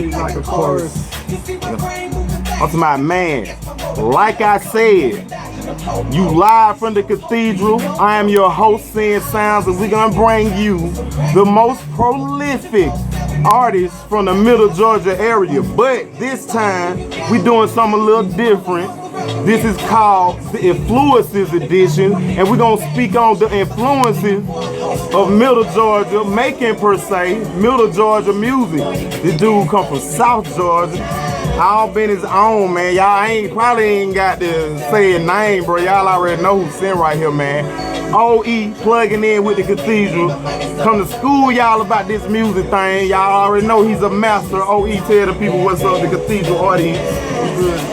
like a chorus. I'm to my man, like I said, you live from the cathedral. I am your host, Syn Soundz, and we're gonna bring you the most prolific artists from the middle Georgia area. But this time, we doing something a little different. This is called the Influences Edition, and we're gonna speak on the influences of middle Georgia, Macon per se, middle Georgia music. This dude come from South Georgia. All been his own, man. Y'all probably ain't got to say his name, bro. Y'all already know who's sitting right here, man. Ole E plugging in with the cathedral. Come to school y'all about this music thing. Y'all already know he's a master. Ole E, tell the people what's up, the cathedral audience.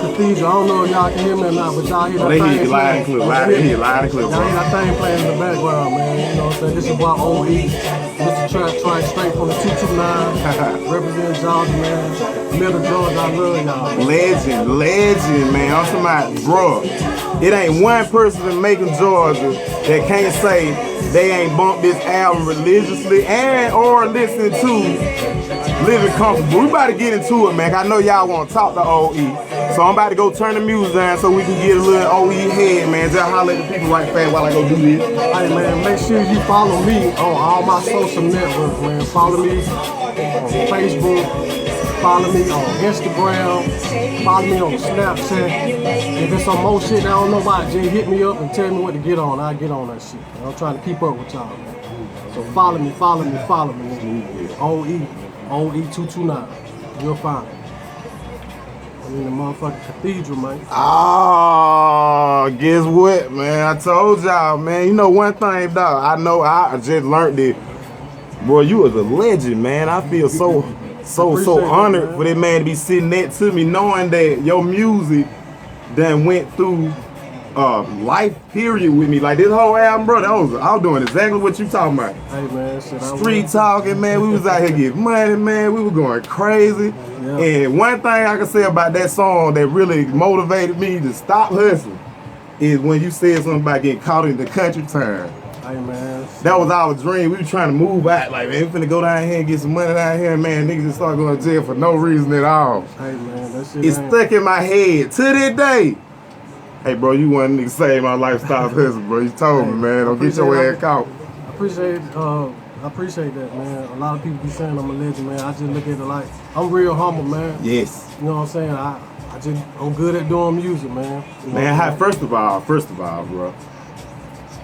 Cathedral, I don't know if y'all can hear me or not, but y'all hear that thing playing. Loud and clear, loud and clear, loud and clear. Y'all hear that thing playing in the background, man. You know what I'm saying? This is about Ole E. Mr. Trap straight from the 229. Representing Georgia, man. Middle Georgia, I love y'all. Legend, man. I'm talking about, bro. It ain't one person in Macon, Georgia that can't say they ain't bumped this album religiously and or listen to Living Comfortable. We about to get into it, man. I know y'all want to talk to Ole E. So I'm about to go turn the music down so we can get a little Ole E head, man. Just holler at the people right fast while I go do this. Hey, man, make sure you follow me on all my social networks, man. Follow me on Facebook. Follow me on Instagram, follow me on Snapchat. If there's some more shit I don't know about, just hit me up and tell me what to get on. I'll get on that shit. I'm trying to keep up with y'all, man. So follow me. Ole E 229. You'll find me. I'm in the motherfucking cathedral, man. Oh, guess what, man? I told y'all, man. You know one thing, dog. I know I just learned it. Boy, you was a legend, man. I feel so honored for that man to be sitting next to me, knowing that your music done went through life period with me. Like this whole album, bro, I was doing exactly what you talking about. Hey, man, shit, street talking, man. We was out here getting money, man. We were going crazy. Yeah. And one thing I can say about that song that really motivated me to stop hustling is when you said something about getting caught in the country town. Hey, man. That was our dream. We were trying to move out. Like, man, we finna go down here and get some money down here, man. Niggas just start going to jail for no reason at all. Hey, man, that shit it's stuck in my head to this day. Hey, bro, you one nigga save my lifestyle hustle, bro. You told me, man. Don't get your ass caught. I appreciate that, man. A lot of people be saying I'm a legend, man. I just look at it like I'm real humble, man. Yes. You know what I'm saying? I'm good at doing music, man. You know man, first of all, bro.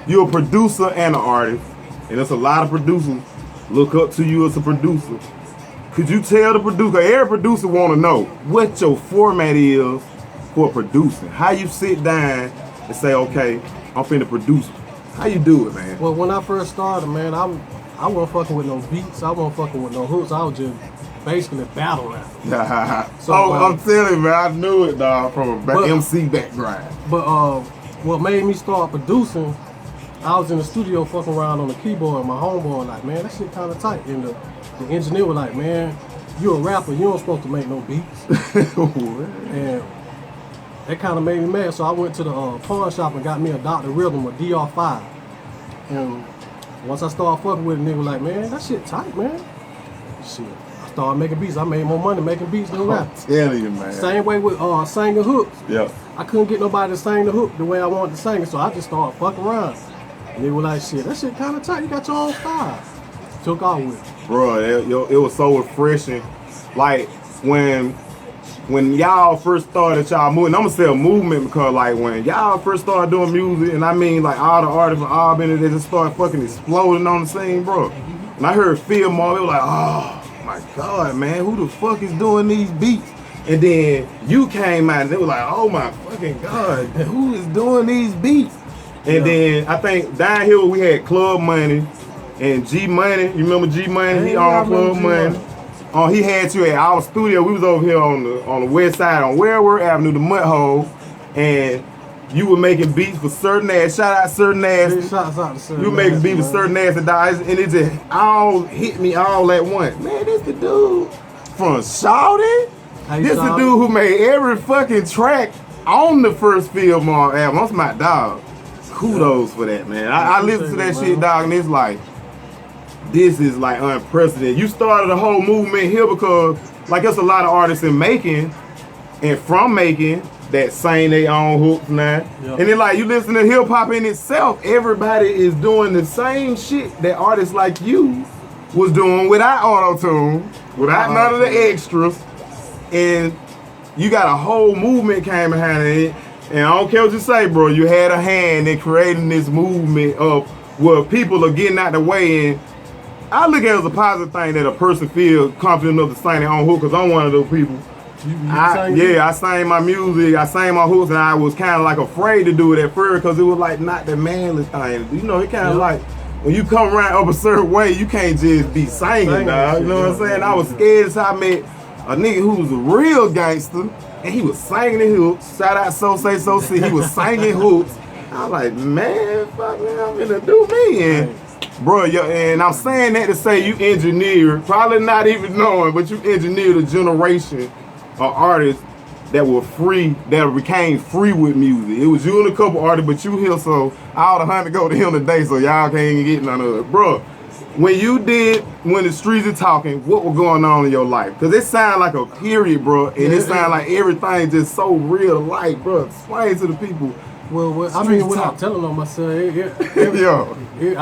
You're a producer and an artist, and there's a lot of producers look up to you as a producer. Could you tell the producer, every producer want to know what your format is for producing? How you sit down and say, okay, I'm finna produce. How you do it, man? Well, when I first started, man, I wasn't fucking with no beats. I wasn't fucking with no hooks. I was just basically battle rap. So, I'm telling you, man, I knew it, dog, from an MC background. But what made me start producing, I was in the studio fucking around on the keyboard, and my homeboy like, man, that shit kind of tight. And the engineer was like, man, you a rapper, you don't supposed to make no beats. And that kind of made me mad, so I went to the pawn shop and got me a Dr. Rhythm, a DR5. And once I started fucking with it, nigga was like, man, that shit tight, man. Shit, I started making beats. I made more money making beats than rapping. I'm telling you, man. Same way with singing hooks. Yep. I couldn't get nobody to sing the hook the way I wanted to sing it, so I just started fucking around. And they were like, shit, that shit kind of tight. You got your own style. Took off with it. Bro, it was so refreshing. Like, when y'all first started y'all moving, I'm gonna say a movement because, like, when y'all first started doing music, and I mean, like, all the artists from Albany, they just started fucking exploding on the scene, bro. And I heard Phil Moore, they were like, oh, my God, man, who the fuck is doing these beats? And then you came out, and they were like, oh, my fucking God, who is doing these beats? And then I think down here we had Club Money and G Money. You remember G Money? He owned Club Money. He had you at our studio. We was over here on the west side on Railroad Avenue, the Mud Hole, and you were making beats for Certain Ass. Shout out Certain Ass. Shouts out to Certain Ass. You were making beats for Certain Ass and Dice, and it just all hit me all at once. Man, this the dude from Shawty. This the dude who made every fucking track on the first Phil Moore album. That's my dog. Kudos for that, man. I listen to that shit, dog, and it's like, this is like unprecedented. You started a whole movement here because like there's a lot of artists in Macon and from Macon that sing their own hooks now. Yep. And then like you listen to hip hop in itself, everybody is doing the same shit that artists like you was doing without auto-tune, without none of the extras. And you got a whole movement came behind it. And I don't care what you say, bro, you had a hand in creating this movement of where people are getting out the way. And I look at it as a positive thing that a person feels confident enough to sing their own hook, because I'm one of those people. I sang my music, I sang my hooks, and I was kind of like afraid to do it at first because it was like not the manly thing. You know, it kind of like when you come around up a certain way, you can't just be singing, dog. You know what I'm saying? I was scared, so I met a nigga who was a real gangster, and he was singing the hooks. Shout out So Say So See, he was singing hooks. I was like, man, fuck man, I'm gonna do me. And bro, and I'm saying that to say you engineered, probably not even knowing, but you engineered a generation of artists that were free, that became free with music. It was you and a couple artists, but you here, so all the 100 go to him today, so y'all can't even get none of it. Bro, when the streets are talking, what was going on in your life? Because it sound like a period, bro, and it sound like everything just so real to life, bro. Explain to the people. Well, I mean, without telling on myself, I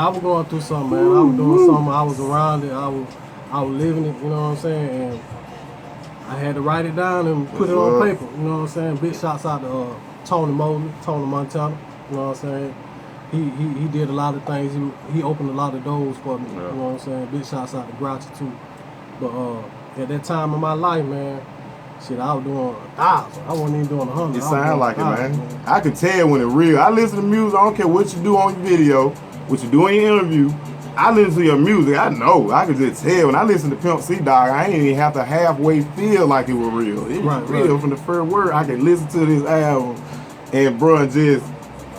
was going through something, man. I was doing something, I was around it, I was living it, you know what I'm saying? And I had to write it down and put it on paper, you know what I'm saying? Big shouts out to Tony Montana, you know what I'm saying? He did a lot of things, he opened a lot of doors for me, you know what I'm saying? Big shouts out to Grouchy too. But at that time in my life, man, shit, I was doing 1,000. I wasn't even doing 100. It sound like it, man. I could tell when it's real. I listen to music, I don't care what you do on your video, what you do in your interview. I listen to your music, I know. I could just tell. When I listen to Pimp C, dog, I ain't even have to halfway feel like it was real. It was real from the first word. I could listen to this album and bro, just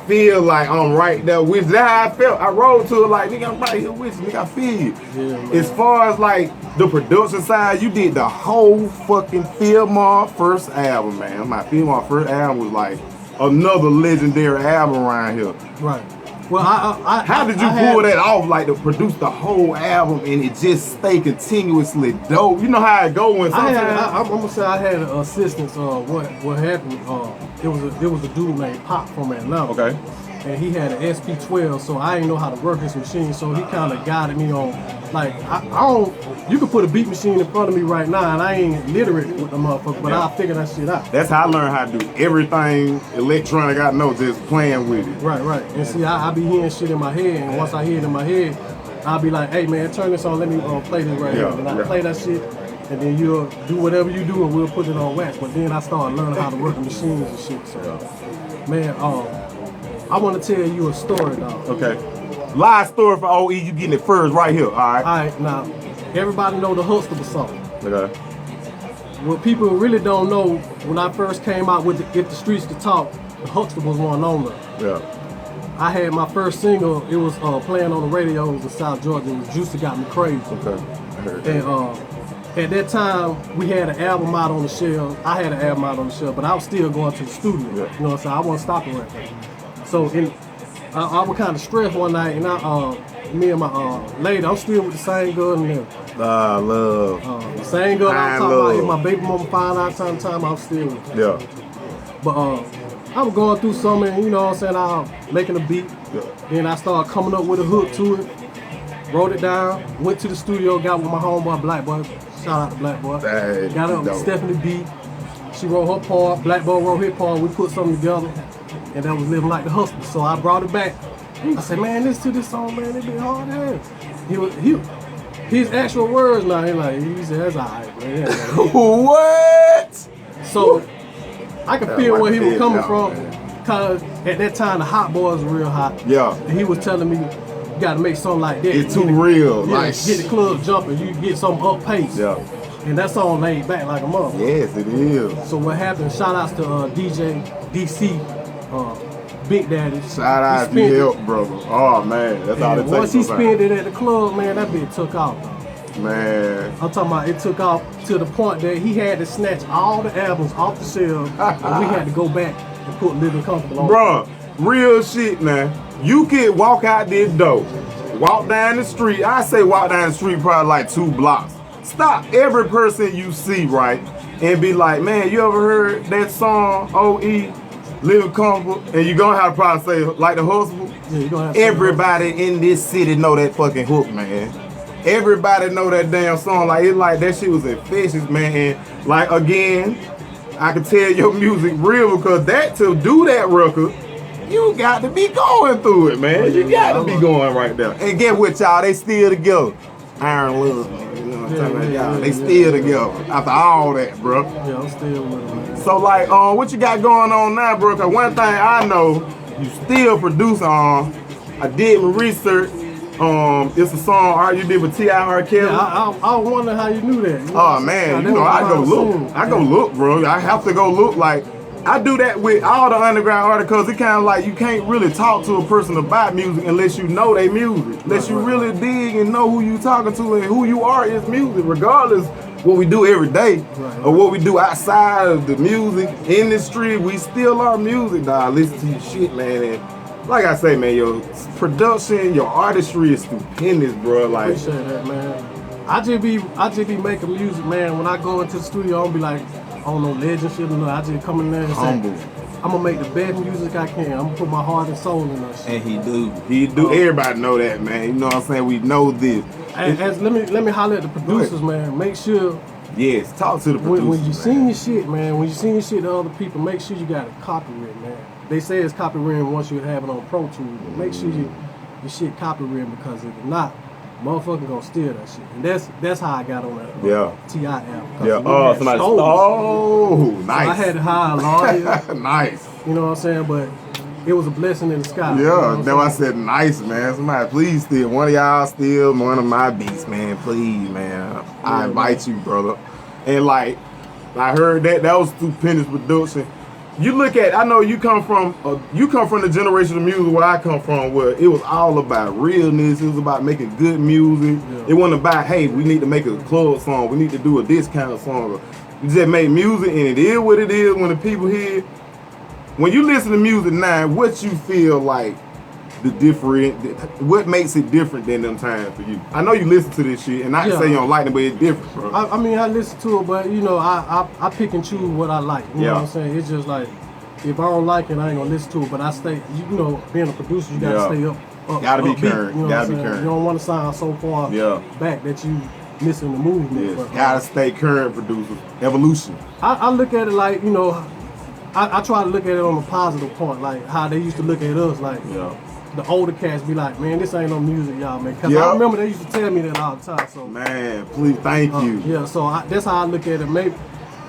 feel like I'm right there with that. How I felt. I rolled to it like, nigga, I'm right here with you, nigga, I feel you. Yeah, as far as like the production side, you did the whole fucking Fillmore first album, man. My Fillmore first album was like another legendary album around here. Right. Well, how did you pull that off, like to produce the whole album and it just stay continuously dope? You know how it go when sometimes. I'm gonna say I had assistance. What happened? It was a dude named Pop from Atlanta. Okay. And he had an SP12, so I didn't know how to work this machine. So he kind of guided me on, like, I don't. You could put a beat machine in front of me right now, and I ain't literate with the motherfucker, but I'll figure that shit out. That's how I learned how to do everything electronic. I know, just playing with it. Right. And see, I be hearing shit in my head, and once I hear it in my head, I'll be like, hey man, turn this on. Let me play this right here. And I play that shit. And then you'll do whatever you do, and we'll put it on wax. But then I started learning how to work the machines and shit. So, man, I want to tell you a story, dog. Okay. Live story for OE. You getting it first right here. All right. All right. Now, everybody know the Huxtable song. Okay. What people really don't know, when I first came out with If the Streets Could Talk, the Huxtables weren't on there. Yeah. I had my first single. It was playing on the radio. It was in South Georgia. It was Juicy Got Me Crazy. Okay. I heard that. And at that time, we had an album out on the shelf. I had an album out on the shelf, but I was still going to the studio. Yeah. You know what I'm saying? I wasn't stopping right there. So I was kind of stressed one night, and me and my lady, I'm still with the same girl in there. Love. The same girl I'm talking about. If my baby mama find out time to time, I'm still with her. Yeah. But I was going through something, you know what I'm saying? I was making a beat. Yeah. Then I started coming up with a hook to it. Wrote it down, went to the studio, got with my homeboy, Black Boy. Shout out to Black Boy. Hey, got up with Stephanie B. She wrote her part, Black Boy wrote his part, we put something together, and that was Living Like the Hustler. So I brought it back. I said, man, listen to this song, man, it be hard as his actual words now, he said, that's all right, man. What? So I could feel where he was coming from, because at that time the Hot Boys were real hot. Yeah. And he was telling me, you gotta make something like that. It's too real. Yeah, like, get the club jumping, you get something up pace. Yeah. And that song laid back like a mother. Yes, it is. So what happened, shout outs to DJ DC, Big Daddy. Shout out to you help, brother. Oh man, that's all it takes. Once he spent it at the club, man, that bitch took off. Man. I'm talking about it took off to the point that he had to snatch all the albums off the shelf and we had to go back and put Living Comfortable on. Bruh, real shit, man. You could walk out this door, walk down the street. I say walk down the street probably like 2 blocks. stop every person you see, right, and be like, man, you ever heard that song, Ole E, Living Comfortable? And you gonna have to probably say, like the Hustle? Yeah, you gonna have Everybody in this city know that fucking hook, man. Everybody know that damn song. Like, it's like that shit was infectious, man. And like, again, I can tell your music real because to do that record, you got to be going through it, man. You got to be going right there. And get with y'all, they still together. Iron Love, man. You know what I'm talking about? They still together after all that, bro. Yeah, I'm still with them, man. So like, what you got going on now, bro? Cause one thing I know, you still produce on. I did my research. It's a song you did with T.I. R. Kelly. Yeah, I wonder how you knew that. You know, Oh man, you know I go look. I go look, bro. I have to go look. Like I do that with all the underground artists because it kind of like you can't really talk to a person about music unless you know they music. Unless you really dig and know who you talking to and who you are is music, regardless what we do every day or what we do outside of the music industry. We still are music, dog. Listen to your shit, man. And like I say, man, your production, your artistry is stupendous, bro. Like, appreciate that, man. I just be making music, man. When I go into the studio, I don't be like, I don't know, legend shit or nothing. I just come in there and humble. say, I'm gonna make the best music I can. I'm gonna put my heart and soul in that shit. And he do. Everybody know that, man. You know what I'm saying? We know this. Let me holler at the producers, man. Make sure. Yes, talk to the producers. When you sing your shit, man. When you sing your shit to other people, make sure you got it copyrighted, man. They say it's copywritten once you have it on Pro Tools, but make sure your shit copywritten because if not, motherfucker gonna steal that shit. And that's how I got on that T.I. app. Yeah. Somebody nice. So I had to hire a lawyer. Nice. You know what I'm saying? But it was a blessing in the sky. Yeah. You know Then I said nice, man. Somebody please steal one of y'all steal one of my beats, man. Please, man. I invite you, brother. And like I heard that was stupendous production. You look at, I know you come from the generation of music where I come from, where it was all about realness. It was about making good music. Yeah. It wasn't about, hey, we need to make a club song. We need to do a this kind of song. You just make music, and it is what it is. When the people hear, when you listen to music now, what you feel like what makes it different than them times for you? I know you listen to this shit, and not to say you don't like it, but it's different, bro. I mean, I listen to it, but you know, I pick and choose what I like. You know what I'm saying? It's just like, if I don't like it, I ain't gonna listen to it. But I stay, you know, being a producer, you gotta stay up. Gotta be upbeat, current. You know Gotta be current. You don't want to sound so far back that you missing the movement. Yes. Gotta stay current, producer. Evolution. I look at it like, you know, I try to look at it on a positive point, like how they used to look at us, like. The older cats be like, man, this ain't no music, y'all, man. Cause I remember they used to tell me that all the time. So man, please, thank you. Yeah, so that's how I look at it. Maybe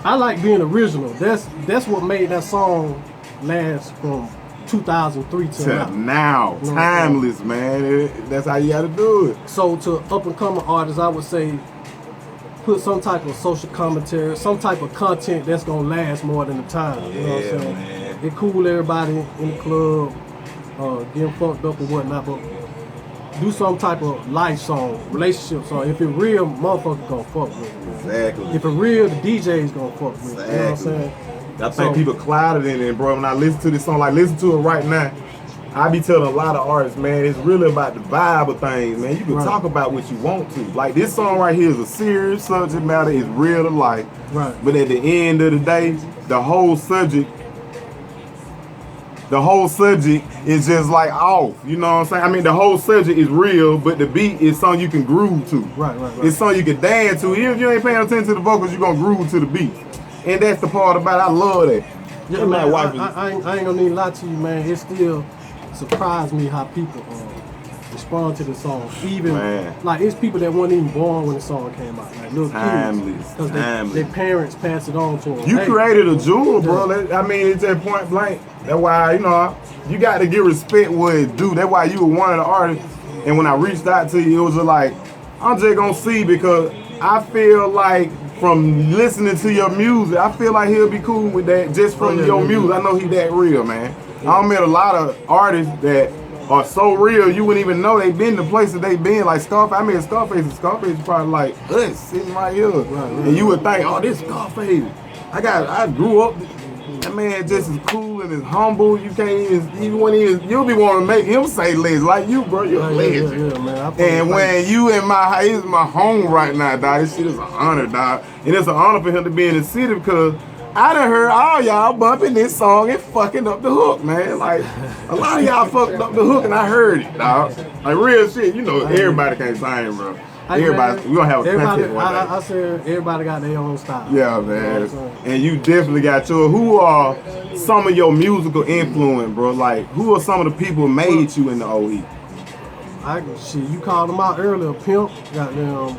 I like being original. That's what made that song last from 2003 to now. You know, timeless, man. That's how you got to do it. So to up and coming artists, I would say put some type of social commentary, some type of content that's gonna last more than the time. You know what I'm saying? Man. It cool everybody in the club. Getting fucked up or whatnot, but do some type of life song, relationship song. If it real, motherfucker gonna fuck with it. Exactly. If it real, the DJ's gonna fuck with it. You know what I'm saying? I think people clouded in it, bro. When I listen to this song, like listen to it right now, I be telling a lot of artists, man, it's really about the vibe of things, man. You can talk about what you want to. Like this song right here is a serious subject matter, it's real to life. Right. But at the end of the day, the whole subject is just like off, you know what I'm saying? I mean, the whole subject is real, but the beat is something you can groove to. Right. It's something you can dance to. Even if you ain't paying attention to the vocals, you're gonna groove to the beat. And that's the part about it. I love that. Yeah, man, I ain't gonna need to lie to you, man. It still surprised me how people respond to the song. Even like it's people that weren't even born when the song came out, like little kids, because their parents passed it on to them. You created a jewel, bro. I mean, it's at point blank. That's why, you know, you got to give respect what it do. That's why you were one of the artists. And when I reached out to you, it was just like, I'm just gonna see, because I feel like from listening to your music, I feel like he'll be cool with that just from your music. I know he that real, man. I met a lot of artists that are so real you wouldn't even know they been the places they been. Like Scarface, I mean Scarface is probably like us sitting right here, and you would think, oh, this Scarface. I grew up. That man just as cool and as humble. You can't you'll be wanting to make him say legend like you, bro. You're a legend. Yeah, man. And when you in it's my home right now, dog. This shit is an honor, dog. And it's an honor for him to be in the city because I done heard all y'all bumping this song and fucking up the hook, man. Like, a lot of y'all fucked up the hook and I heard it, dog. Like, real shit. You know, everybody can't sing, bro. Everybody, we gonna have a contest one day. I said everybody got their own style. Yeah, man. And you definitely got yours. Who are some of your musical influence, bro? Like, who are some of the people who made you in the OE? You called them out earlier. Pimp, goddamn,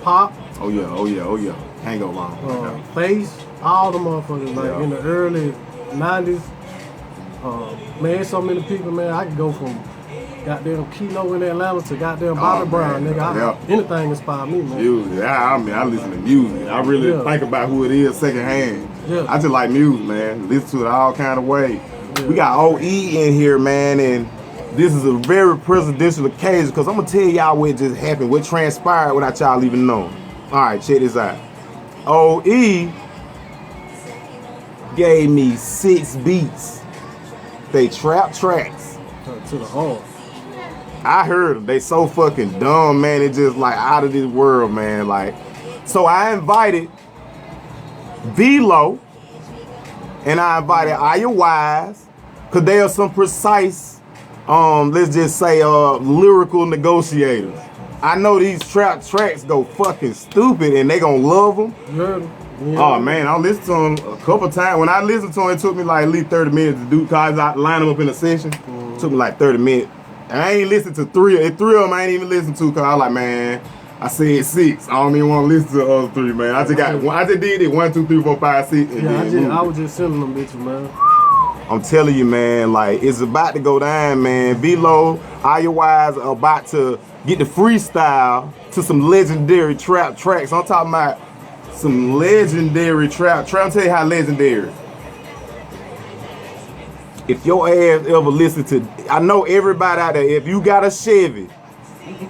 Pop. Oh yeah. Can't go wrong. Face, all the motherfuckers, like in the early 90s. Man, so many people, man. I could go from goddamn Kino in Atlanta to goddamn Bobby Brown, nigga. Anything inspired me, man. Music, I listen to music. I really think about who it is secondhand. Yeah. I just like music, man. Listen to it all kind of ways. Yeah. We got OE in here, man, and this is a very presidential occasion because I'm gonna tell y'all what just happened, what transpired without y'all even knowing. All right, check this out. OE gave me 6 beats. They trap tracks. To the heart. I heard them. They so fucking dumb, man. It's just like out of this world, man. Like, so I invited Below and I invited Aya Wise because they are some precise, let's just say, lyrical negotiators. I know these trap tracks go fucking stupid and they gonna love them. Yeah. Oh man, I listened to them a couple times. When I listened to them, it took me like at least 30 minutes to do, cause I line them up in a session. It took me like 30 minutes. And I ain't listened to 3 of them I ain't even listened to, cause I was like, man, I said 6. I don't even want to listen to the other 3, man. I just did it 1, 2, 3, 4, 5, 6. And I was just sending them bitches, man. I'm telling you, man, like it's about to go down, man. Below, Aya Wise are about to get the freestyle to some legendary trap tracks. I'm talking about some legendary trap. Try to tell you how legendary. If your ass ever listen to, I know everybody out there, if you got a Chevy,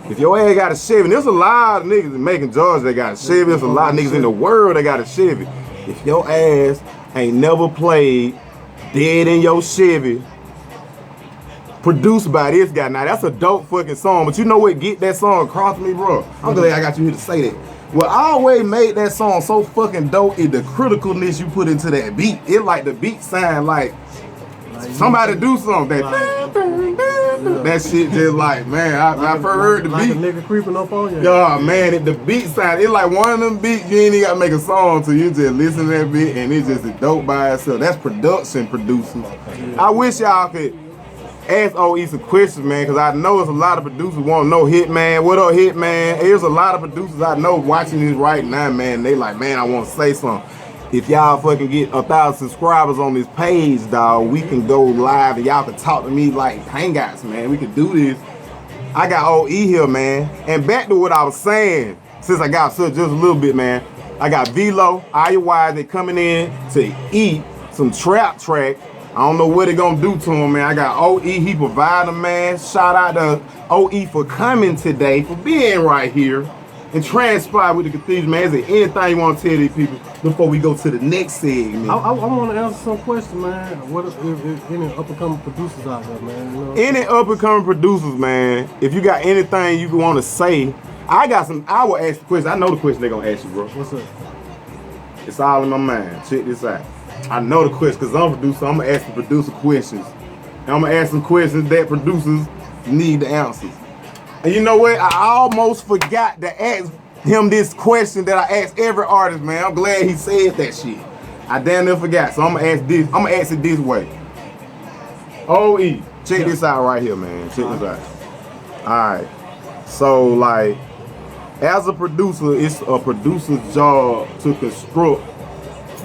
if your ass got a Chevy, and there's a lot of niggas in Macon Georgia that got a Chevy, there's a lot of niggas in the world that got a Chevy. If your ass ain't never played Dead in Your Chevy, produced by this guy, now that's a dope fucking song, but you know what get that song across me, bro? I'm glad I got you here to say that. What always made that song so fucking dope is the criticalness you put into that beat. It like the beat sound like somebody do something. That shit just like, man, I first heard the beat. Like a nigga creeping up on you. Yeah, man, the beat sound, it's like one of them beats you ain't even gotta make a song to. You just listen to that beat and it's just a dope by itself. That's production producers. I wish y'all could ask OE some questions, man, because I know there's a lot of producers want to know Hitman. What up, Hitman? There's a lot of producers I know watching this right now, man. They like, man, I want to say something. If y'all fucking get 1,000 subscribers on this page, dog, we can go live and y'all can talk to me like hangouts, man. We can do this. I got OE here, man. And back to what I was saying, since I got just a little bit, man. I got Velo, Aya Wise, they coming in to eat some trap track. I don't know what they gonna do to him, man. I got OE, he provide them, man. Shout out to OE for coming today, for being right here and transpire with the Cathedral, man. Is there anything you want to tell these people before we go to the next segment? I want to answer some questions, man. What if any up-and-coming producers out there, man? You know? Any up-and-coming producers, man, if you got anything you want to say, I will ask the question. I know the question they're going to ask you, bro. What's up? It's all in my mind. Check this out. I know the question because I'm a producer. I'm going to ask the producer questions. And I'm going to ask some questions that producers need the answers. And you know what? I almost forgot to ask him this question that I ask every artist, man. I'm glad he said that shit. I damn near forgot. So I'm gonna ask this. I'm gonna ask it this way. OE, check this out right here, man. Check this out. Alright. So like, as a producer, it's a producer's job to construct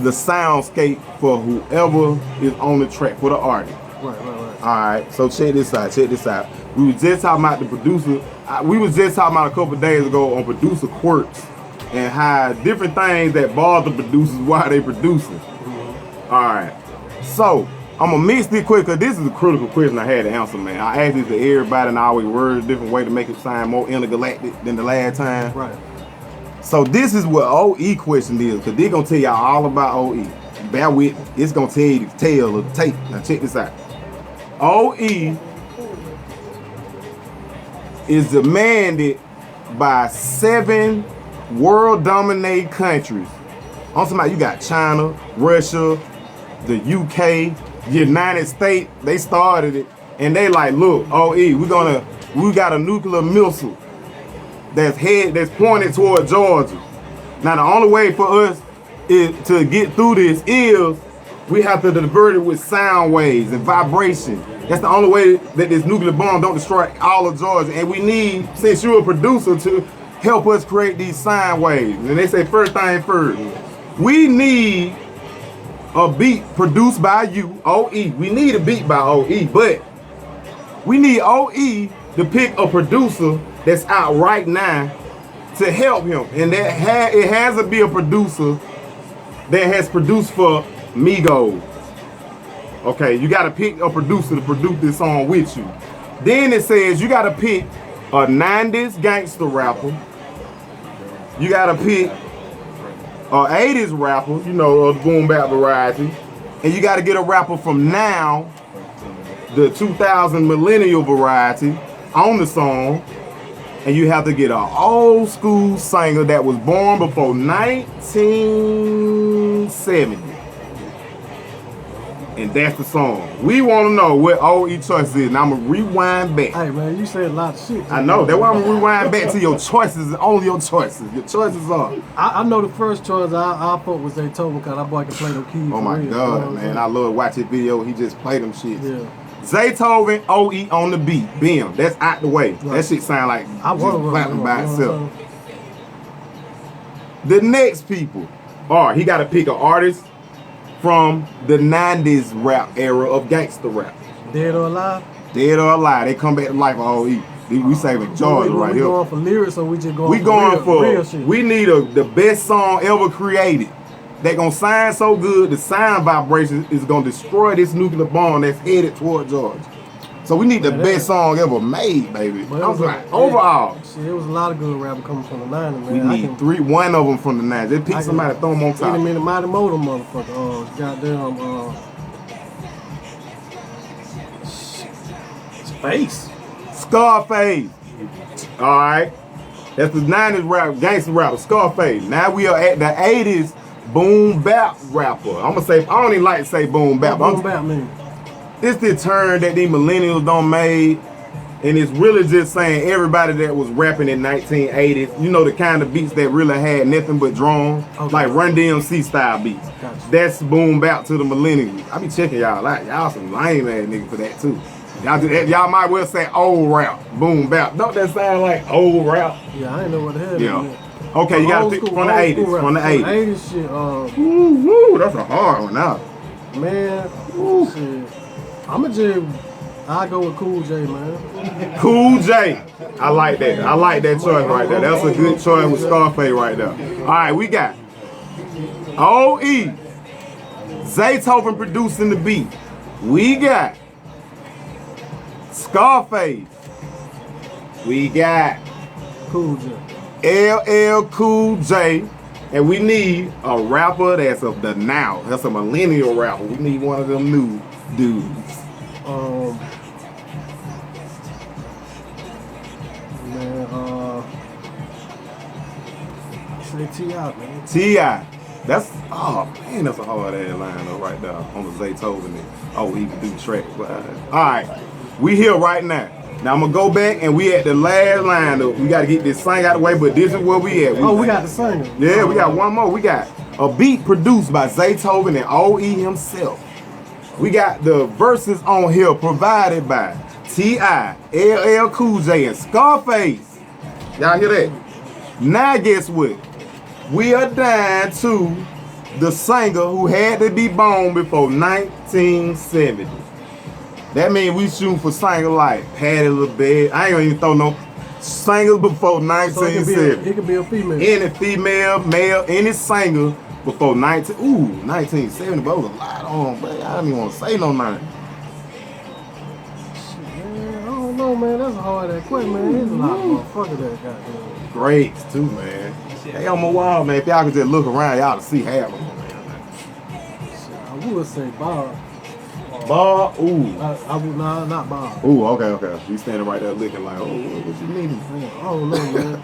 the soundscape for whoever is on the track, for the artist. Right. Alright, so check this out. We was just talking about the producer. We was just talking about a couple of days ago on producer quirks and how different things that bother producers while they producing. Alright, so I'm gonna mix this quick because this is a critical question I had to answer, man. I asked this to everybody and I always word a different way to make it sound more intergalactic than the last time. Right. So this is what OE question is, because they're gonna tell y'all all about OE. bear with me. It's gonna tell you the tale of the tape. Now check this out. OE is demanded by 7 world-dominated countries. I'm talking about you got China, Russia, the UK, United States. They started it, and they like, look, OE, we got a nuclear missile that's pointed toward Georgia. Now the only way for us to get through this is we have to divert it with sound waves and vibration. That's the only way that this nuclear bomb don't destroy all of Georgia. And we need, since you're a producer, to help us create these sound waves. And they say first thing first, we need a beat produced by you, OE. We need a beat by OE, but we need OE to pick a producer that's out right now to help him. And it has to be a producer that has produced for Migos. Okay, you gotta pick a producer to produce this song with you. Then it says you gotta pick a 90s gangster rapper. You gotta pick a 80s rapper, you know, of the boom bap variety. And you gotta get a rapper from now, the 2000 millennial variety, on the song. And you have to get an old school singer that was born before 1970. And that's the song. We want to know what OE choice is. Now I'm going to rewind back. Hey, man, you said a lot of shit. I know. That's why I'm going to rewind back to your choices. Only your choices. Your choices are. I know the first choice I thought was Zaytoven because that boy can play them keys. Oh, my real, God, you know man. I love watching video. He just played them shit. Yeah. Zaytoven, OE on the beat. Bam. That's out the way. Right. That shit sound like just clapping by itself. The next people are, he got to pick an artist from the 90s rap era of gangster rap. Dead or alive? Dead or alive. They come back to life of OE. We saving Georgia right here. We going for lyrics or we just going we for going real shit? We need the best song ever created. They gonna sound so good, the sound vibration is gonna destroy this nuclear bomb that's headed toward Georgia. So we need the best song ever made, baby. I was like, overall. Shit, it was a lot of good rappers coming from the 90s, man. We need one of them from the 90s. They pick somebody, throw them on top. Any minute, mighty motor, motherfucker. Goddamn, Space. Scarface. All right. That's the 90s rap, gangster rapper, Scarface. Now we are at the 80s boom bap rapper. I'm gonna say, I don't even like to say boom bap. What boom bap mean? It's the term that these millennials don't made, and it's really just saying everybody that was rapping in 1980s, you know, the kind of beats that really had nothing but drums, like Run DMC style beats. Gotcha. That's boom bap to the millennials. I be checking y'all out. Y'all some lame ass niggas for that too. Y'all might well say old rap, boom bap. Don't that sound like old rap? Yeah, I ain't know what the hell. Yeah. Okay, you gotta pick from the 80s. From the 80s. 80s shit. Woo, that's a hard one now. Man, shit. I'll go with Cool J, man. Cool J. I like that. I like that choice right there. That's a good choice with Scarface right there. All right, we got OE. Zaytoven producing the beat. We got Scarface. We got Cool J. LL Cool J. And we need a rapper that's of the now. That's a millennial rapper. We need one of them new dudes. Say T.I., man. T.I. That's, oh man, that's a hard ass line though right there on the Zaytoven and he can do tracks. Alright, we here right now. Now I'm gonna go back and we at the last line though. We gotta get this sing out of the way, but this is where we at. We got the singer. Yeah, we got one more. We got a beat produced by Zaytoven and OE himself. We got the verses on here provided by T.I., LL Cool J, and Scarface. Y'all hear that? Now guess what? We are down to the singer who had to be born before 1970. That means we shooting for singers like Patti LaBelle. I ain't gonna even throw no singers before 1970. So it could be a female. Any female, male, any singer before 1970, but it was a lot on, but I don't even want to say no name. Shit, man, I don't know, man. That's a hard ass question, man. There's a lot of motherfuckers that got there. Greats too, man. Hey, on my wall, man. If y'all could just look around, y'all to see half of them. we would say Bob. Bob? Ooh. I would not Bob. Ooh, okay. You standing right there looking like, oh, what you mean? Man, I don't know, man.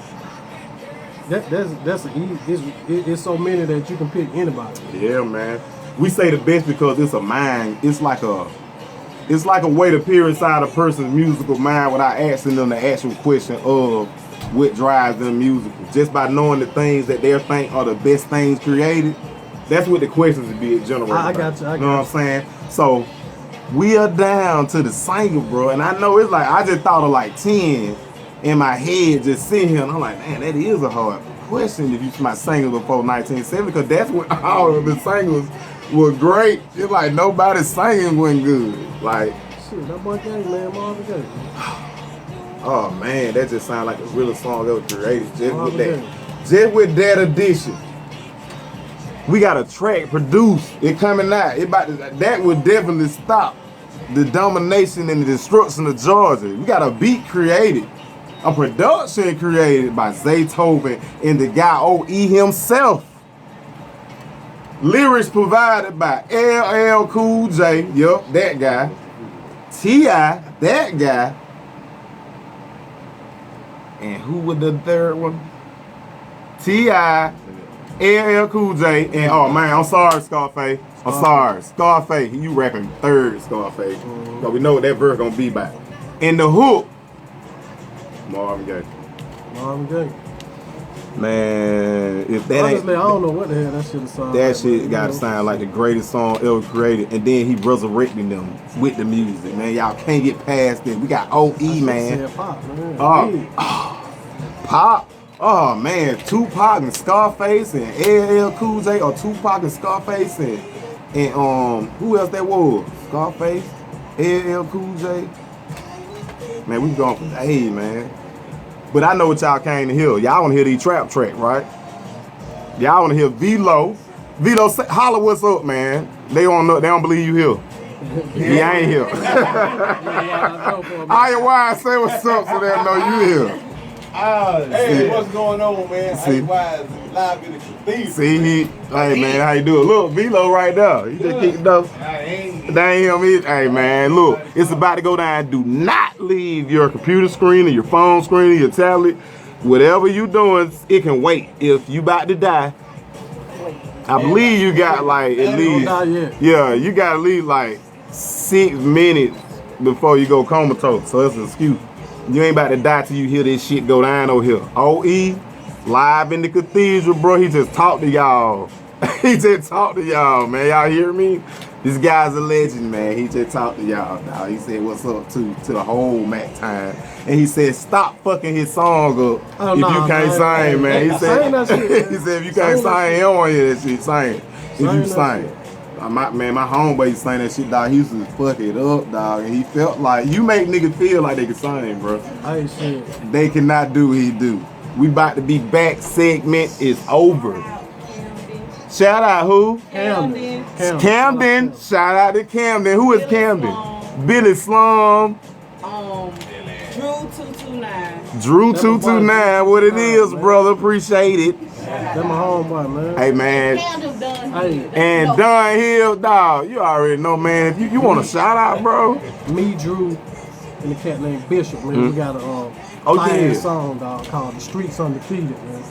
It's so many that you can pick anybody. Yeah, man. We say the best because it's a mind. It's like a way to peer inside a person's musical mind without asking them the actual question of what drives them musical. Just by knowing the things that they think are the best things created. That's what the questions would be generated. I got you. You know what I'm saying? So we are down to the single, bro. And I know it's like I just thought of like 10 in my head just sitting here, and I'm like, man, that is a hard question if you my singles before 1970, because that's when all of the singles were great. It's like nobody's singing wasn't good. Like, shit, that boy Gang, man, Marvin Gaye. Oh man, that just sounds like a real song that was created just with that addition. We got a track produced, it coming out. That would definitely stop the domination and the destruction of Georgia. We got a beat created, a production created by Zaytoven and the guy Ole E himself. Lyrics provided by LL Cool J, yup, that guy. T.I., that guy. And who was the third one? T.I., LL Cool J, and oh man, I'm sorry, Scarface. I'm sorry. Scarface, you rapping third, Scarface. Because we know what that verse gonna be by. And the hook, Marvin Gaye. Marvin Gaye. Man, if that honestly, I don't know what the hell that shit sound. That shit gotta sound like the greatest song ever created, and then he resurrecting them with the music, man. Y'all can't get past it. We got Ole E, man. Pop, man. Pop. Oh man, Tupac and Scarface and LL Cool J, or Tupac and Scarface and who else that was? Scarface, LL Cool J. Man, we going for days, man. But I know what y'all came to hear. Y'all want to hear these trap tracks, right? Y'all want to hear Velo. Velo, holla, what's up, man? They don't believe you here. He ain't here. Iowa, say what's up so they know you here. Hey, what's going on, man? Iowa live in the cathedral. See, hey man, how you doing? Look, Velo right there. He just kicked up. That ain't him either. Hey man, look, it's about to go down. Do not leave your computer screen or your phone screen or your tablet. Whatever you doing, it can wait. If you about to die, I believe you got like at least, yeah, you gotta leave like 6 minutes before you go comatose. So that's an excuse. You ain't about to die till you hear this shit go down over here. Ole E, live in the cathedral, bro. He just talked to y'all. He just talked to y'all, man. Y'all hear me? This guy's a legend, man. He just talked to y'all. Now he said what's up to the whole Mac time. And he said stop fucking his song up if you can't sing, man. He said, he said if you can't sing, he don't want to hear that shit. Sing. If you sing. My homeboy used to sing that shit, dog. He used to fuck it up, dog. And he felt like, you make niggas feel like they can sing, bro. I ain't shit. They cannot do what he do. We about to be back. Segment is over. Shout out who? Camden. Shout out to Camden. Who is Camden? Billy Slum. Drew 229. What it is, brother. Appreciate it. That's my homeboy, man. Hey, man. And Don Hill, dog. You already know, man. If you want a shout out, bro. Me, Drew, and the cat named Bishop, man. We got a song, dog, called The Streets Undefeated, man.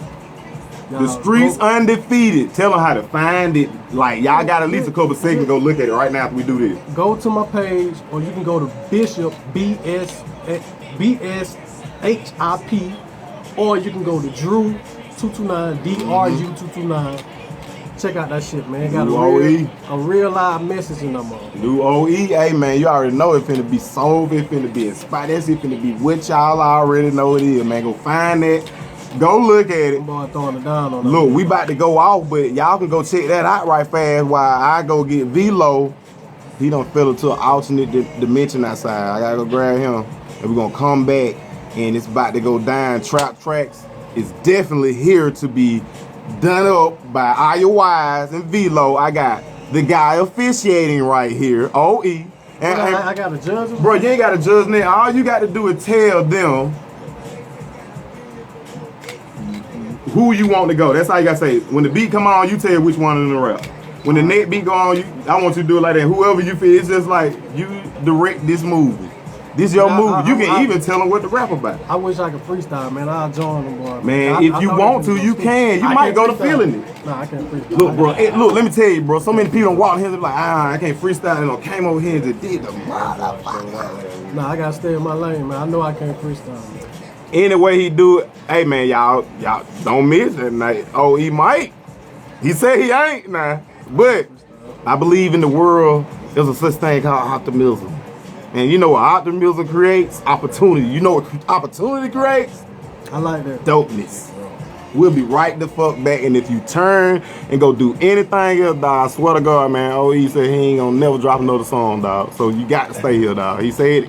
The Streets Undefeated. Tell them how to find it. Like, y'all got at least a couple seconds to go look at it right now after we do this. Go to my page, or you can go to Bishop, BSHIP, or you can go to Drew 229, DRU 229. Check out that shit, man. Got a real live message in them all. New Ole E, hey man, you already know it finna be soul, it finna be inspired, it finna be what y'all already know it is, man. Go find that. Go look at it. Boy, throwing it down on look, we about to go off, but y'all can go check that out right fast while I go get Velo. He done fell into an alternate dimension outside. I gotta go grab him. And we're gonna come back and it's about to go down. Trap Tracks is definitely here to be done up by Iowa and Velo. I got the guy officiating right here, Ole E. And I got a judge? Bro, you ain't got a judge now. All you got to do is tell them who you want to go. That's how you got to say it. When the beat come on, you tell which one in the rap. When the next beat go on, I want you to do it like that. Whoever you feel, it's just like you direct this movie. This your movie. You can even tell them what to rap about. I wish I could freestyle, man. I'll join them, boy. Man, if you want to, you can. You might go to feeling it. Nah, I can't freestyle. Look, bro. Look, let me tell you, bro. So many people don't walk here and be like, I can't freestyle. And came over here and just did the motherfucker. Nah, I gotta stay in my lane, man. I know I can't freestyle. Man. Any way he do it, hey man, y'all don't miss that night. Oh, he might. He said he ain't now, but I believe in the world there's a such thing called optimism. And you know what optimism creates? Opportunity. You know what opportunity creates? I like that. Dopeness. We'll be right the fuck back. And if you turn and go do anything else, dog, I swear to God, man, OE said he ain't gonna never drop another song, dog. So you got to stay here, dog. He said